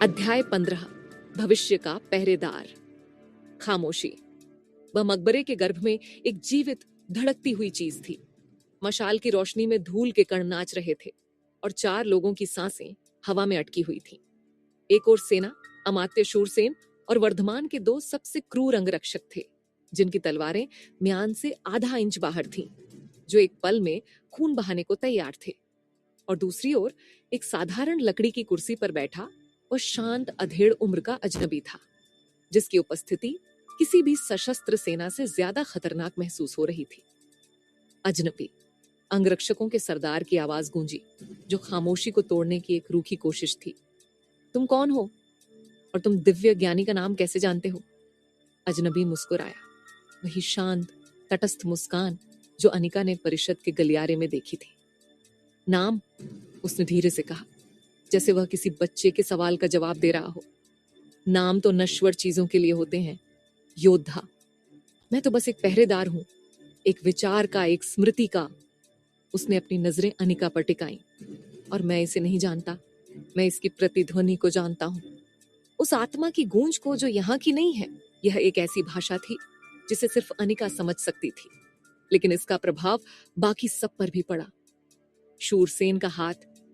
अध्याय 15। भविष्य का पहरेदार। खामोशी। वह मकबरे के गर्भ में एक जीवित धड़कती हुई चीज थी। मशाल की रोशनी में धूल के कण नाच रहे थे और 4 लोगों की सांसें हवा में अटकी हुई थीं। एक और सेना, अमात्य शूरसेन और वर्धमान के 2 सबसे क्रूर अंगरक्षक थे, जिनकी तलवारें म्यान से आधा इंच बाहर थीं, जो एक पल में खून बहाने को तैयार थे। और दूसरी ओर एक साधारण लकड़ी की कुर्सी पर बैठा वह शांत अधेड़ उम्र का अजनबी था, जिसकी उपस्थिति किसी भी सशस्त्र सेना से ज्यादा खतरनाक महसूस हो रही थी। अजनबी। अंगरक्षकों के सरदार की आवाज गूंजी, जो खामोशी को तोड़ने की एक रूखी कोशिश थी। तुम कौन हो और तुम दिव्य ज्ञानी का नाम कैसे जानते हो? अजनबी मुस्कुराया, वही शांत तटस्थ मुस्कान जो अनिका ने परिषद के गलियारे में देखी थी। नाम, उसने धीरे से कहा, जैसे वह किसी बच्चे के सवाल का जवाब दे रहा हो। नाम तो नश्वर चीजों के लिए होते हैं, योद्धा। मैं तो बस एक पहरेदार हूं, एक विचार का, एक स्मृति का। उसने अपनी नजरें अनिका पर टिकाईं। और मैं इसे नहीं जानता, मैं इसकी प्रतिध्वनि को जानता हूं, उस आत्मा की गूंज को जो यहाँ की नहीं है। यह एक ऐसी भाषा थी जिसे सिर्फ अनिका समझ सकती थी, लेकिन इसका प्रभाव बाकी सब पर भी पड़ा। शूरसेन का हाथ,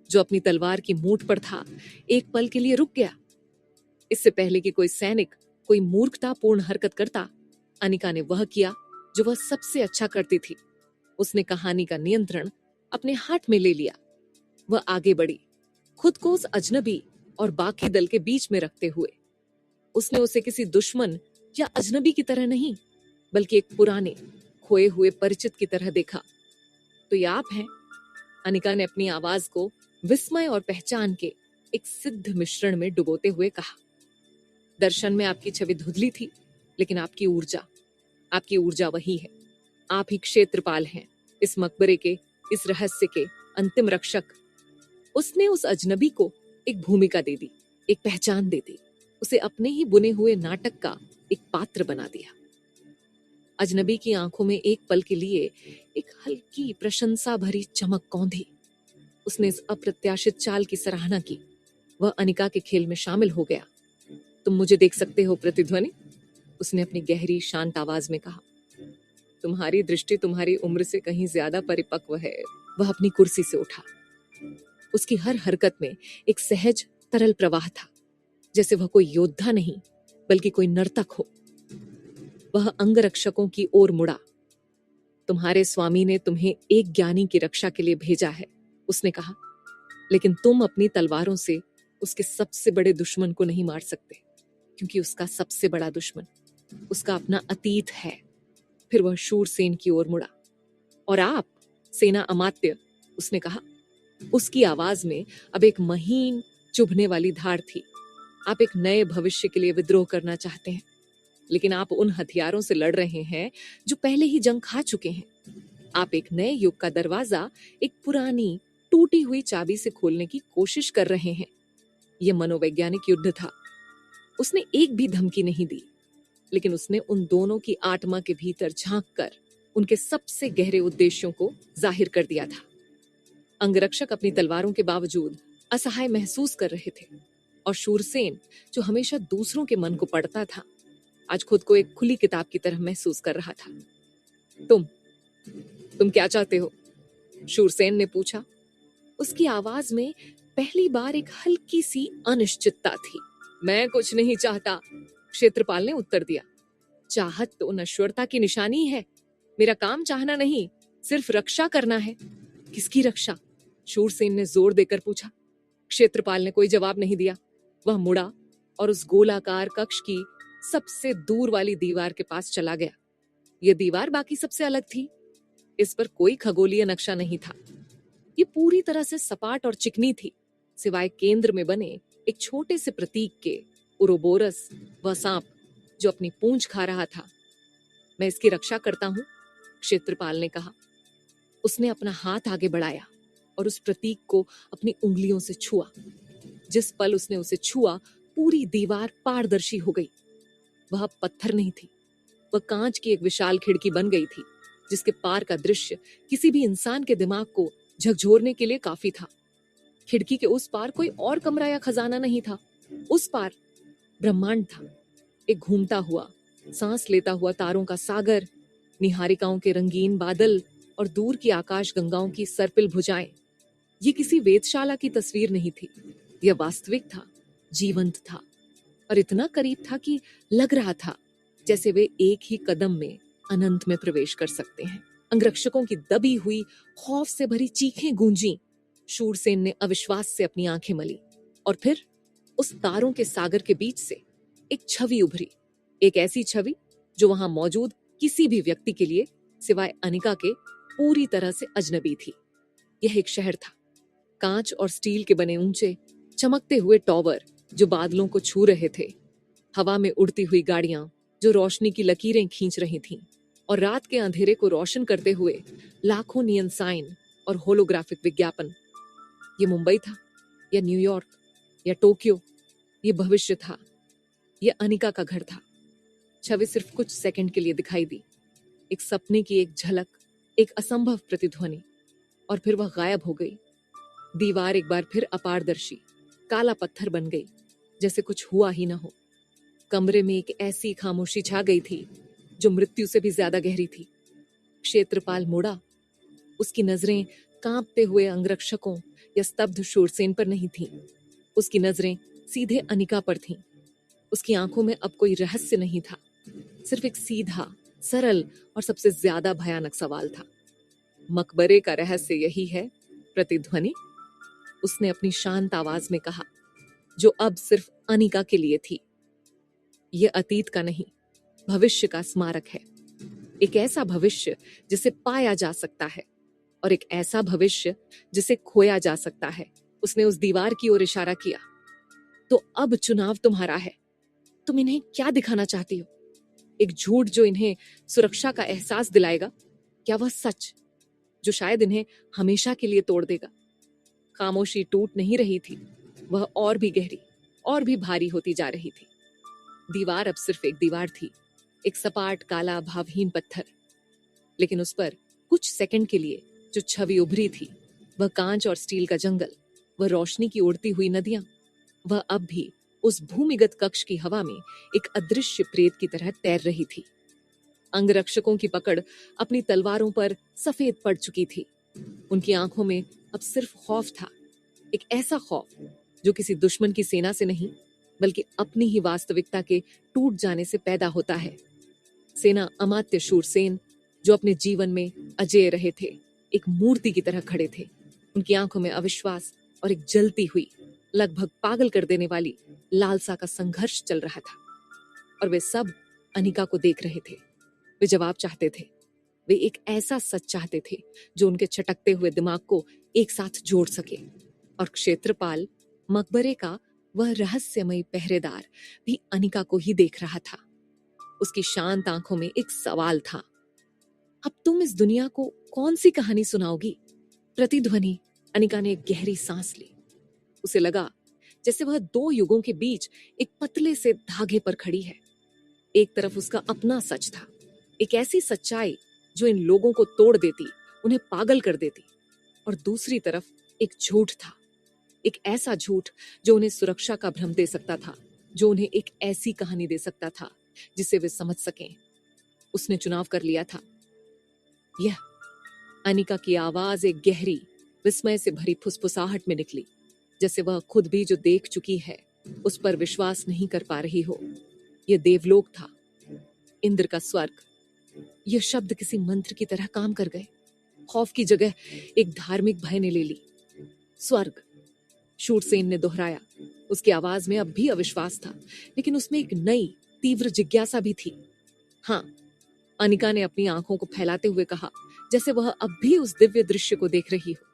जो अपनी तलवार की मूठ पर था, एक पल के लिए रुक गया। इससे पहले कि कोई सैनिक कोई मूर्खतापूर्ण हरकत करता, अनिका ने वह किया जो वह सबसे अच्छा करती थी। उसने कहानी का नियंत्रण अपने हाथ में ले लिया। वह आगे बढ़ी, खुद को उस अजनबी और बाकी दल के बीच में रखते हुए। उसने उसे किसी दुश्मन या अजनबी की तरह नहीं, बल्कि एक पुराने खोए हुए परिचित की तरह देखा। तो ये आप हैं? अनिका ने अपनी आवाज को विस्मय और पहचान के एक सिद्ध मिश्रण में डुबोते हुए कहा। दर्शन में आपकी छवि धुंधली थी, लेकिन आपकी ऊर्जा वही है। आप ही क्षेत्रपाल हैं, इस मकबरे के, इस रहस्य के अंतिम रक्षक। उसने उस अजनबी को एक भूमिका दे दी, एक पहचान दे दी, उसे अपने ही बुने हुए नाटक का एक पात्र बना दिया। अजनबी की आंखों में एक पल के लिए एक हल्की प्रशंसा भरी चमक कौंधी। उसने इस अप्रत्याशित चाल की सराहना की। वह अनिका के खेल में शामिल हो गया। तुम मुझे देख सकते हो प्रतिध्वनि, उसने अपनी गहरी शांत आवाज में कहा। तुम्हारी दृष्टि तुम्हारी उम्र से कहीं ज्यादा परिपक्व है। वह अपनी कुर्सी से उठा। उसकी हर हरकत में एक सहज तरल प्रवाह था, जैसे वह कोई योद्धा नहीं, बल्कि कोई नर्तक हो। वह अंगरक्षकों की ओर मुड़ा। तुम्हारे स्वामी ने तुम्हें एक ज्ञानी की रक्षा के लिए भेजा है, उसने कहा, लेकिन तुम अपनी तलवारों से उसके सबसे बड़े दुश्मन को नहीं मार सकते, क्योंकि उसका सबसे बड़ा दुश्मन उसका अपना अतीत है। फिर वह शूरसेन की ओर मुड़ा। और आप, सेना अमात्य, उसने कहा। उसकी आवाज में अब एक महीन चुभने वाली धार थी। आप एक नए भविष्य के लिए विद्रोह करना चाहते हैं, लेकिन आप उन हथियारों से लड़ रहे हैं जो पहले ही जंग खा चुके हैं। आप एक नए युग का दरवाजा एक पुरानी टूटी हुई चाबी से खोलने की कोशिश कर रहे हैं। यह मनोवैज्ञानिक युद्ध था। उसने एक भी धमकी नहीं दी, लेकिन उसने उन दोनों की आत्मा के भीतर झांककर उनके सबसे गहरे उद्देश्यों को जाहिर कर दिया था। अंगरक्षक अपनी तलवारों के बावजूद असहाय महसूस कर रहे थे, और शूरसेन, जो हमेशा दूसरों के मन को पढ़ता था, आज खुद को एक खुली किताब की तरह महसूस कर रहा था। तुम क्या चाहते हो? शूरसेन ने पूछा। उसकी आवाज में पहली बार एक हल्की सी अनिश्चितता थी। मैं कुछ नहीं चाहता, क्षेत्रपाल ने उत्तर दिया। चाहत तो नश्वरता की निशानी है। मेरा काम चाहना नहीं, सिर्फ रक्षा करना है। किसकी रक्षा? शूरसेन ने जोर देकर पूछा। क्षेत्रपाल ने कोई जवाब नहीं दिया। वह मुड़ा और उस गोलाकार कक्ष की सबसे दूर वाली दीवार के पास चला गया। यह दीवार बाकी सबसे अलग थी। इस पर कोई खगोलीय नक्शा नहीं था। ये पूरी तरह से सपाट और चिकनी थी, सिवाय केंद्र में बने एक छोटे से प्रतीक के, उरोबोरस, वह सांप जो अपनी पूंछ खा रहा था। मैं इसकी रक्षा करता हूं, क्षेत्रपाल ने कहा। उसने अपना हाथ आगे बढ़ाया और उस प्रतीक को अपनी उंगलियों से छुआ। जिस पल उसने उसे छुआ, पूरी दीवार पारदर्शी हो गई। वह पत्थर नहीं थी, वह कांच की एक विशाल खिड़की बन गई थी, जिसके पार का दृश्य किसी भी इंसान के दिमाग को झकझोरने के लिए काफी था। खिड़की के उस पार कोई और कमरा या खजाना नहीं था, उस पार ब्रह्मांड था, एक घूमता हुआ, सांस लेता हुआ तारों का सागर, निहारिकाओं के रंगीन बादल और दूर की आकाश गंगाओं की सर्पिल भुजाएं। ये किसी वेधशाला की तस्वीर नहीं थी, यह वास्तविक था, जीवंत था और इतना करीब था कि लग रहा था जैसे वे एक ही कदम में अनंत में प्रवेश कर सकते हैं। अंगरक्षकों की दबी हुई खौफ से भरी चीखें गूंजी। शूरसेन ने अविश्वास से अपनी आंखें मली और फिर उस तारों के सागर के बीच से एक छवि उभरी, एक ऐसी छवि जो वहां मौजूद किसी भी व्यक्ति के लिए सिवाय अनिका के पूरी तरह से अजनबी थी। यह एक शहर था, कांच और स्टील के बने ऊंचे चमकते हुए टॉवर जो बादलों को छू रहे थे, हवा में उड़ती हुई गाड़ियां जो रोशनी की लकीरें खींच रही थीं, और रात के अंधेरे को रोशन करते हुए लाखों नियन साइन और होलोग्राफिक विज्ञापन। ये मुंबई था या न्यूयॉर्क या टोक्यो, ये भविष्य था, ये अनिका का घर था। छवि सिर्फ कुछ सेकंड के लिए दिखाई दी, एक सपने की एक झलक, एक असंभव प्रतिध्वनि, और फिर वह गायब हो गई। दीवार एक बार फिर अपारदर्शी काला पत्थर बन गई, जैसे कुछ हुआ ही न हो। कमरे में एक ऐसी खामोशी छा गई थी जो मृत्यु से भी ज्यादा गहरी थी। क्षेत्रपाल मुड़ा, उसकी नजरें कांपते हुए अंगरक्षकों या स्तब्ध शूरसेन पर नहीं थीं। उसकी नजरें सीधे अनिका पर थीं। उसकी आंखों में अब कोई रहस्य नहीं था, सिर्फ एक सीधा, सरल और सबसे ज्यादा भयानक सवाल था। मकबरे का रहस्य यही है, प्रतिध्वनि? उसने अपनी शांत आवाज में कहा, जो अब सिर्फ अनिका के लिए थी। यह अतीत का नहीं, भविष्य का स्मारक है। एक ऐसा भविष्य जिसे पाया जा सकता है और एक ऐसा भविष्य जिसे खोया जा सकता है। उसने उस दीवार की ओर इशारा किया। तो अब चुनाव तुम्हारा है। तुम इन्हें क्या दिखाना चाहती हो? एक झूठ जो इन्हें सुरक्षा का एहसास दिलाएगा, क्या वह सच जो शायद इन्हें हमेशा के लिए तोड़ देगा? खामोशी टूट नहीं रही थी, वह और भी गहरी, और भी भारी होती जा रही थी। दीवार अब सिर्फ एक दीवार थी, एक सपाट काला भावहीन पत्थर, लेकिन उस पर कुछ सेकंड के लिए जो छवि उभरी थी, वह कांच और स्टील का जंगल, वह रोशनी की उड़ती हुई नदियां, वह अब भी उस भूमिगत कक्ष की हवा में एक अदृश्य प्रेत की तरह तैर रही थी। अंगरक्षकों की पकड़ अपनी तलवारों पर सफेद पड़ चुकी थी। उनकी आंखों में अब सिर्फ खौफ था, एक ऐसा खौफ जो किसी दुश्मन की सेना से नहीं, बल्कि अपनी ही वास्तविकता के टूट जाने से पैदा होता है। सेना अमात्य शूरसेन, जो अपने जीवन में अजेय रहे थे, एक मूर्ति की तरह खड़े थे। उनकी आंखों में अविश्वास और एक जलती हुई, लगभग पागल कर देने वाली लालसा का संघर्ष चल रहा था। और वे सब अनिका को देख रहे थे। वे जवाब चाहते थे, वे एक ऐसा सच चाहते थे जो उनके छटकते हुए दिमाग को एक साथ जोड़ सके। और क्षेत्रपाल, मकबरे का वह रहस्यमयी पहरेदार, भी अनिका को ही देख रहा था। उसकी शांत आंखों में एक सवाल था, अब तुम इस दुनिया को कौन सी कहानी सुनाओगी? प्रतिध्वनि। अनिका ने एक गहरी सांस ली। उसे लगा जैसे वह दो युगों के बीच एक पतले से धागे पर खड़ी है। एक तरफ उसका अपना सच था, एक ऐसी सच्चाई जो इन लोगों को तोड़ देती, उन्हें पागल कर देती, और दूसरी तरफ एक झूठ था, एक ऐसा झूठ जो उन्हें सुरक्षा का भ्रम दे सकता था, जो उन्हें एक ऐसी कहानी दे सकता था जिसे वे समझ सकें। उसने चुनाव कर लिया था। यह अनिका की आवाज एक गहरी, विस्मय से भरी फुसफुसाहट में निकली, जैसे वह खुद भी जो देख चुकी है उस पर विश्वास नहीं कर पा रही हो। यह देवलोक था, इंद्र का स्वर्ग। यह शब्द किसी मंत्र की तरह काम कर गए। खौफ की जगह एक धार्मिक भय ने ले ली। स्वर्ग, शूरसेन ने दोहराया। उसकी आवाज में अब भी अविश्वास था, लेकिन उसमें एक नई तीव्र जिज्ञासा भी थी। हाँ, अनिका ने अपनी आंखों को फैलाते हुए कहा, जैसे वह अब भी उस दिव्य दृश्य को देख रही हो।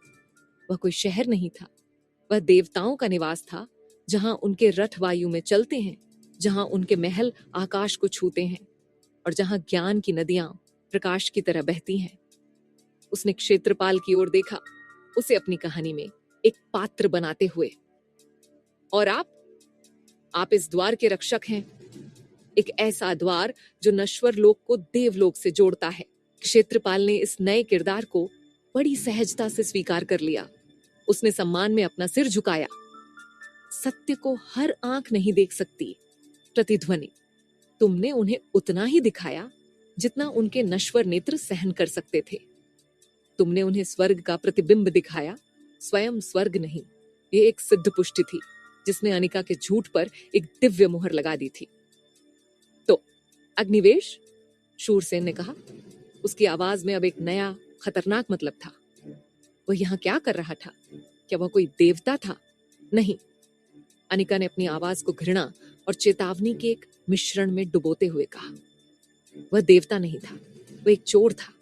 वह कोई शहर नहीं था, वह देवताओं का निवास था, जहां उनके रथ वायु में चलते हैं, जहां उनके महल आकाश को छूते हैं, और जहां ज्ञान की नदियां प्रकाश की तरह बहती हैं। उसने क्षेत्रपाल की ओर देखा, उसे अपनी कहानी में एक पात्र बनाते हुए। और आप इस द्वार के रक्षक हैं, एक ऐसा द्वार जो नश्वर लोक को देवलोक से जोड़ता है। क्षेत्रपाल ने इस नए किरदार को बड़ी सहजता से स्वीकार कर लिया। उसने सम्मान में अपना सिर झुकाया। सत्य को हर आंख नहीं देख सकती। प्रतिध्वनि, तुमने उन्हें उतना ही दिखाया जितना उनके नश्वर नेत्र सहन कर सकते थे। तुमने उन्हें स्वर्ग का प्रतिबिंब दिखाया, स्वयं स्वर्ग नहीं। ये एक सिद्ध पुष्टि थी जिसने अनिका के झूठ पर एक दिव्य मुहर लगा दी थी। तो अग्निवेश, शूरसेन ने कहा। उसकी आवाज में अब एक नया खतरनाक मतलब था। वह यहाँ क्या कर रहा था? क्या वह कोई देवता था? नहीं। अनिका ने अपनी आवाज को घृणा और चेतावनी के एक मिश्रण में डुबोते हुए कहा। वह देवता नहीं था, वह एक चोर था,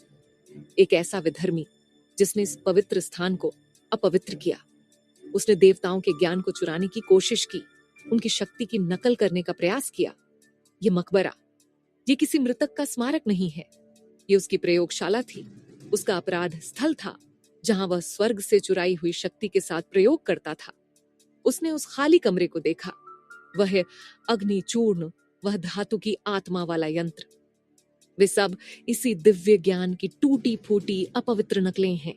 एक ऐसा विधर्मी जिसने इस पवित्र स्थान को अपवित्र किया। उसने देवताओं के ज्ञान को चुराने की कोशिश की, उनकी शक्ति की नकल करने का प्रयास किया। ये मकबरा, ये किसी मृतक का स्मारक नहीं है, ये उसकी प्रयोगशाला थी, उसका अपराध स्थल था जहां वह स्वर्ग से चुराई हुई शक्ति के साथ प्रयोग करता था। उसने उस खाली कमरे को देखा, वह अग्नि चूर्ण, वह धातु की आत्मा वाला यंत्र, वे सब इसी दिव्य ज्ञान की टूटी फूटी अपवित्र नकलें हैं।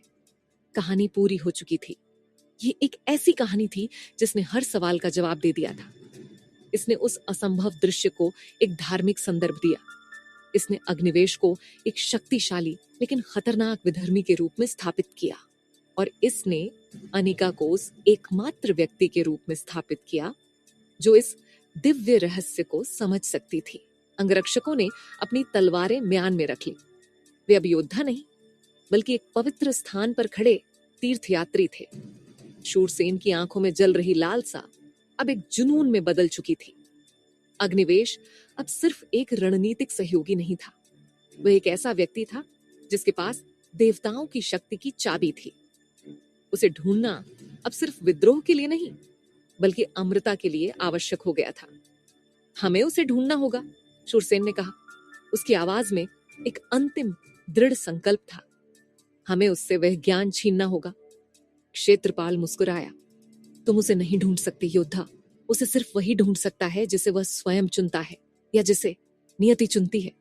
कहानी पूरी हो चुकी थी। ये एक ऐसी कहानी थी जिसने हर सवाल का जवाब दे दिया था। इसने उस असंभव दृश्य को एक धार्मिक संदर्भ दिया। इसने अग्निवेश को एक शक्तिशाली लेकिन खतरनाक विधर्मी के रूप में स्थापित किया, और इसने अनिका को उस एकमात्र व्यक्ति के रूप में स्थापित किया जो इस दिव्य रहस्य को समझ सकती थी। अंगरक्षकों ने अपनी तलवारें म्यान में रख ली। वे अब योद्धा नहीं, बल्कि एक पवित्र स्थान पर खड़े तीर्थयात्री थे। शूरसेन की आंखों में जल रही लालसा अब एक जुनून में बदल चुकी थी। अग्निवेश अब सिर्फ एक रणनीतिक सहयोगी नहीं था, वह एक ऐसा व्यक्ति था जिसके पास देवताओं की शक्ति की चाबी थी। उसे ढूंढना अब सिर्फ विद्रोह के लिए नहीं, बल्कि अमृता के लिए आवश्यक हो गया था। हमें उसे ढूंढना होगा, शूरसेन ने कहा। उसकी आवाज में एक अंतिम दृढ़ संकल्प था। हमें उससे वह ज्ञान छीनना होगा। क्षेत्रपाल मुस्कुराया। तुम उसे नहीं ढूंढ सकते योद्धा, उसे सिर्फ वही ढूंढ सकता है जिसे वह स्वयं चुनता है, या जिसे नियति चुनती है।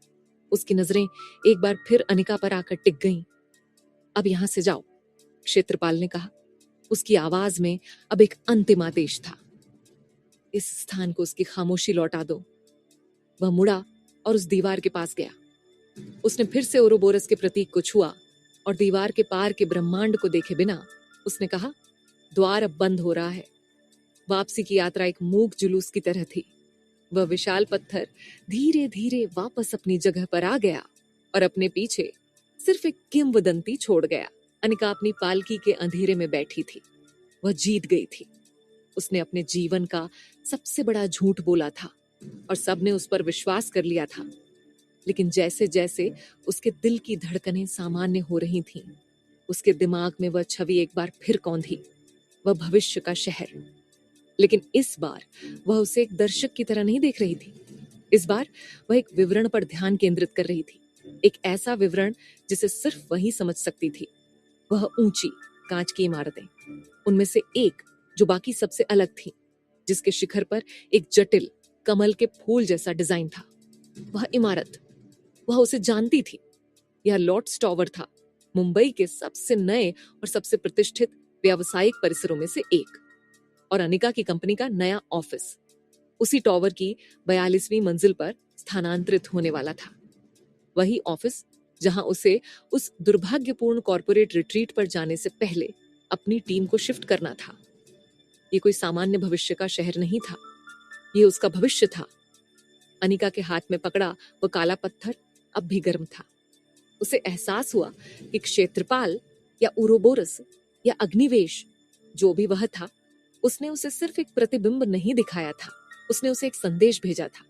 उसकी नजरें एक बार फिर अनिका पर आकर टिक गईं। अब यहां से जाओ, क्षेत्रपाल ने कहा। उसकी आवाज में अब एक अंतिम आदेश था। इस स्थान को उसकी खामोशी लौटा दो। वह मुड़ा और उस दीवार के पास गया। उसने फिर से ओरोबोरस के प्रतीक को छुआ और दीवार के पार के ब्रह्मांड को देखे बिना उसने कहा, द्वार अब बंद हो रहा है। वापसी की यात्रा एक मूक जुलूस की तरह थी। वह विशाल पत्थर धीरे धीरे वापस अपनी जगह पर आ गया और अपने पीछे सिर्फ एक किंवदंती छोड़ गया। अनिका अपनी पालकी के अंधेरे में बैठी थी। वह जीत गई थी। उसने अपने जीवन का सबसे बड़ा झूठ बोला था और सबने उस पर विश्वास कर लिया था। लेकिन जैसे जैसे उसके दिल की धड़कनें सामान्य हो रही थीं, उसके दिमाग में वह छवि एक बार फिर कौंधी, वह भविष्य का शहर। लेकिन इस बार वह उसे एक दर्शक की तरह नहीं देख रही थी। इस बार वह एक विवरण पर ध्यान केंद्रित कर रही थी, एक ऐसा विवरण जिसे सिर्फ वही समझ सकती थी। वह ऊंची कांच की इमारतें, उनमें से एक जो बाकी सबसे अलग थी, जिसके शिखर पर एक जटिल कमल के फूल जैसा डिजाइन था। वह इमारत, वह उसे जानती थी। यह लॉर्ड्स टावर था, मुंबई के सबसे नए और सबसे प्रतिष्ठित व्यावसायिक परिसरों में से एक, और अनिका की कंपनी का नया ऑफिस उसी टावर की 42वीं मंजिल पर स्थानांतरित होने वाला था। वही ऑफिस जहां उसे उस दुर्भाग्यपूर्ण कॉर्पोरेट रिट्रीट पर जाने से पहले अपनी टीम को शिफ्ट करना था। ये कोई सामान्य भविष्य का शहर नहीं था, ये उसका भविष्य था। अनिका के हाथ में पकड़ा वो काला पत्थर अब भी गर्म था। उसे एहसास हुआ कि क्षेत्रपाल या उरोबोरस या अग्निवेश, जो भी वह था, उसने उसे सिर्फ एक प्रतिबिंब नहीं दिखाया था, उसने उसे एक संदेश भेजा था।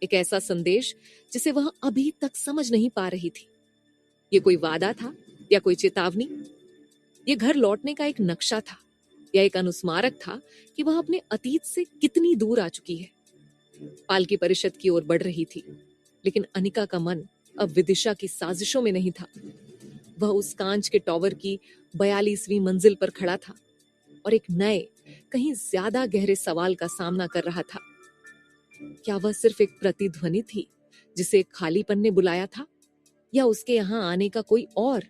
एक ऐसा संदेश जिसे वह अभी तक समझ नहीं पा रही थी। ये कोई वादा था या कोई चेतावनी? ये घर लौटने का एक नक्शा था या एक अनुस्मारक था कि वह अपने अतीत से कितनी दूर आ चुकी है। पालकी परिषद की ओर बढ़ रही थी, लेकिन अनिका का मन अब विदिशा की साजिशों में नहीं था। वह उस कांच के टावर की 42वीं मंजिल पर खड़ा था और एक नए, कहीं ज्यादा गहरे सवाल का सामना कर रहा था। क्या वह सिर्फ एक प्रतिध्वनि थी जिसे एक खालीपन ने बुलाया था, या उसके यहाँ आने का कोई और,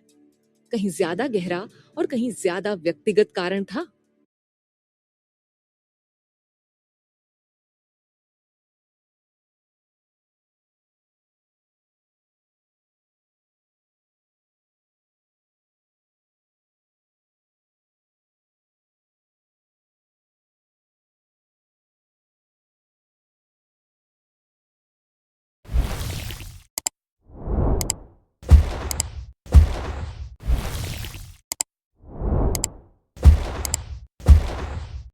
कहीं ज्यादा गहरा और कहीं ज्यादा व्यक्तिगत कारण था?